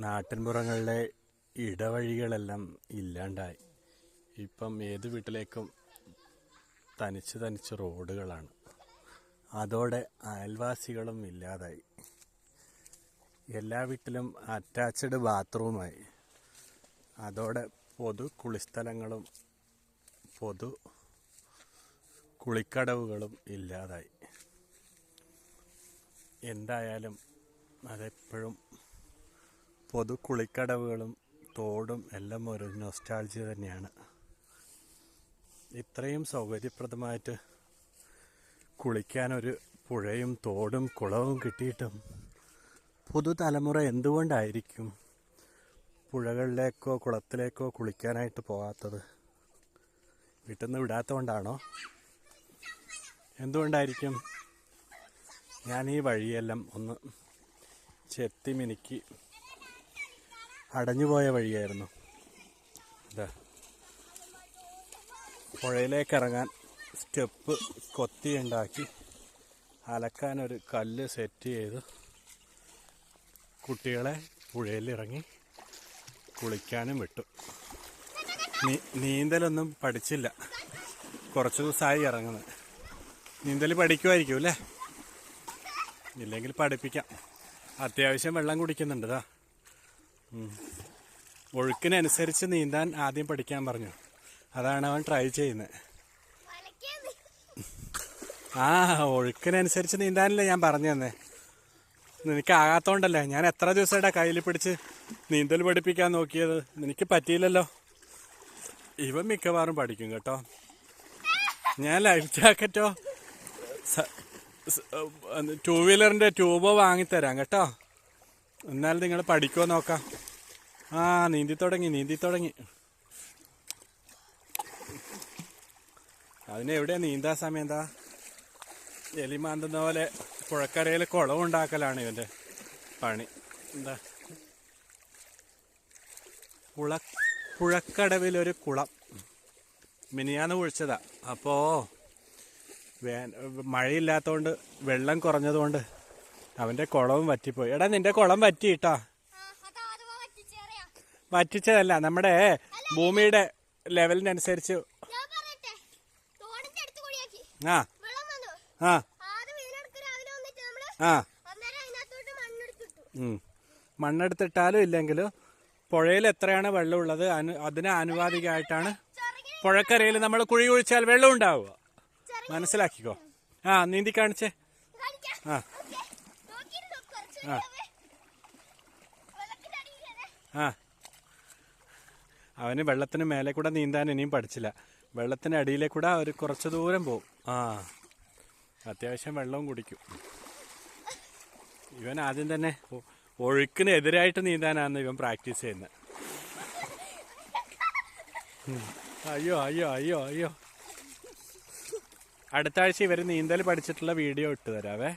നാട്ടിൻപുറങ്ങളിലെ ഇടവഴികളെല്ലാം ഇല്ലാണ്ടായി. ഇപ്പം ഏത് വീട്ടിലേക്കും തനിച്ച് റോഡുകളാണ്. അതോടെ അയൽവാസികളും ഇല്ലാതായി. എല്ലാ വീട്ടിലും അറ്റാച്ച്ഡ് ബാത്റൂമായി. അതോടെ പൊതു കുളിസ്ഥലങ്ങളും പൊതു കുളിക്കടവുകളും ഇല്ലാതായി. എന്തായാലും അതെപ്പോഴും പൊതു കുളിക്കടവുകളും തോടും എല്ലാം ഒരു നൊസ്റ്റാൾജിയ തന്നെയാണ്. ഇത്രയും സൗകര്യപ്രദമായിട്ട് കുളിക്കാനൊരു പുഴയും തോടും കുളവും കിട്ടിയിട്ടും പുതുതലമുറ എന്തുകൊണ്ടായിരിക്കും പുഴകളിലേക്കോ കുളത്തിലേക്കോ കുളിക്കാനായിട്ട് പോകാത്തത്? വീട്ടിൽ നിന്ന് വിടാത്തതുകൊണ്ടാണോ? എന്തുകൊണ്ടായിരിക്കും? ഞാൻ ഈ വഴിയെല്ലാം ഒന്ന് ചെത്തി മിനുക്കി, അടഞ്ഞുപോയ വഴിയായിരുന്നു. ഇതാ പുഴയിലേക്ക് ഇറങ്ങാൻ സ്റ്റെപ്പ് കൊത്തി ഉണ്ടാക്കി, അലക്കാനൊരു കല്ല് സെറ്റ് ചെയ്ത് കുട്ടികളെ പുഴയിലിറങ്ങി കുളിക്കാനും വിട്ടു. നീന്തലൊന്നും പഠിച്ചില്ല, കുറച്ച് ദിവസമായി ഇറങ്ങുന്നത്. നീന്തൽ പഠിക്കുമായിരിക്കും അല്ലേ? ഇല്ലെങ്കിൽ പഠിപ്പിക്കാം. അത്യാവശ്യം വെള്ളം കുടിക്കുന്നുണ്ട്. ഇതാ ഒഴുക്കിനനുസരിച്ച് നീന്താൻ ആദ്യം പഠിക്കാൻ പറഞ്ഞു. അതാണ് അവൻ ട്രൈ ചെയ്യുന്നത്. ആ ഒഴുക്കിനനുസരിച്ച് നീന്താനല്ലേ ഞാൻ പറഞ്ഞു തന്നെ. നിനക്ക് ആകാത്തോണ്ടല്ലേ ഞാൻ എത്ര ദിവസമായിട്ടാ കയ്യിൽ പിടിച്ച് നീന്തൽ പഠിപ്പിക്കാൻ നോക്കിയത്. നിനക്ക് പറ്റിയില്ലല്ലോ. ഇവൻ മിക്കവാറും പഠിക്കും കേട്ടോ. ഞാൻ ലൈഫ് ജാക്കറ്റോ 2 വീലറിൻ്റെ ട്യൂബോ വാങ്ങിത്തരാം കേട്ടോ. എന്നാലും നിങ്ങൾ പഠിക്കുമോ നോക്കാം. ആ നീന്തി തുടങ്ങി. അതിനെവിടെയാ നീന്താ സമയം? എന്താ എലിമാന്തുന്ന പോലെ പുഴക്കരയിൽ കുളമുണ്ടാക്കലാണ് ഇവൻ്റെ പണി. എന്താ പുഴക്കടവിലൊരു കുളം മിനിയാന്ന് കുഴിച്ചതാ. അപ്പോൾ മഴയില്ലാത്തതുകൊണ്ട് വെള്ളം കുറഞ്ഞതുകൊണ്ട് അവൻ്റെ കുളവും വറ്റിപ്പോയി. എടാ നിന്റെ കുളം വറ്റിയിട്ടാ. വറ്റിച്ചതല്ല, നമ്മുടെ ഭൂമിയുടെ ലെവലിനനുസരിച്ച്. ആ ആ ആ മണ്ണെടുത്തിട്ടാലും ഇല്ലെങ്കിലും പുഴയിൽ എത്രയാണ് വെള്ളമുള്ളത് അതിന് ആനുപാതികമായിട്ടാണ് പുഴക്കരയിൽ നമ്മൾ കുഴി കുഴിച്ചാൽ വെള്ളം ഉണ്ടാവുക. മനസ്സിലാക്കിക്കോ. ആ നീന്തി കാണിച്ചേ. ആ ആ ആ അവന് വെള്ളത്തിന് മേലെ കൂടെ നീന്താൻ ഇനിയും പഠിച്ചില്ല. വെള്ളത്തിന് അടിയിലെ കൂടെ ഒരു കുറച്ച് ദൂരം പോവും. ആ അത്യാവശ്യം വെള്ളവും കുടിക്കും. ഇവൻ ആദ്യം തന്നെ ഒഴുക്കിന് എതിരായിട്ട് നീന്താനാണ് ഇവൻ പ്രാക്ടീസ് ചെയ്യുന്നത്. അയ്യോ അടുത്ത ആഴ്ച ഇവർ നീന്തൽ പഠിച്ചിട്ടുള്ള വീഡിയോ ഇട്ട് തരാവേ.